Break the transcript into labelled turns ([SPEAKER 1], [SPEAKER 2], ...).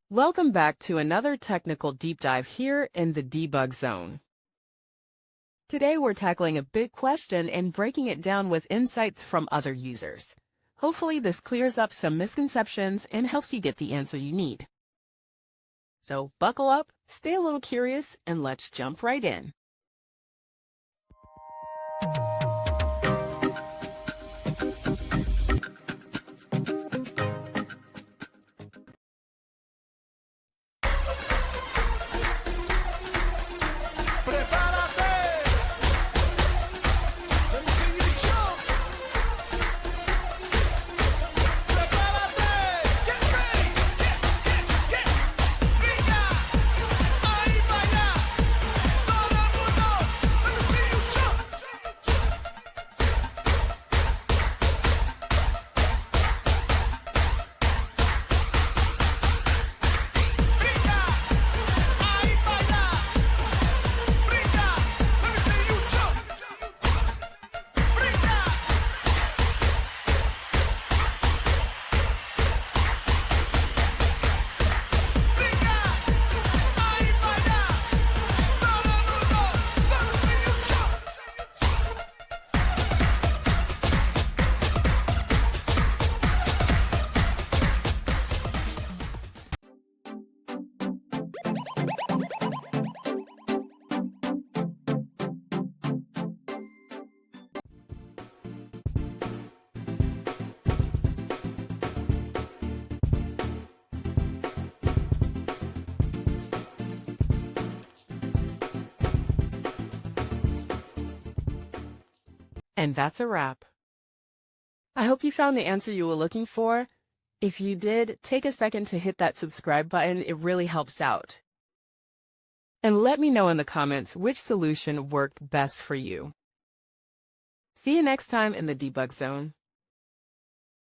[SPEAKER 1] Welcome back to another technical deep dive here in the Debug Zone. Today we're tackling a big question and breaking it down with insights from other users. Hopefully this clears up some misconceptions and helps you get the answer you need. So buckle up, stay a little curious, and let's jump right in. And that's a wrap. I hope you found the answer you were looking for. If you did, take a second to hit that subscribe button. It really helps out. And let me know in the comments which solution worked best for you. See you next time in the Debug Zone.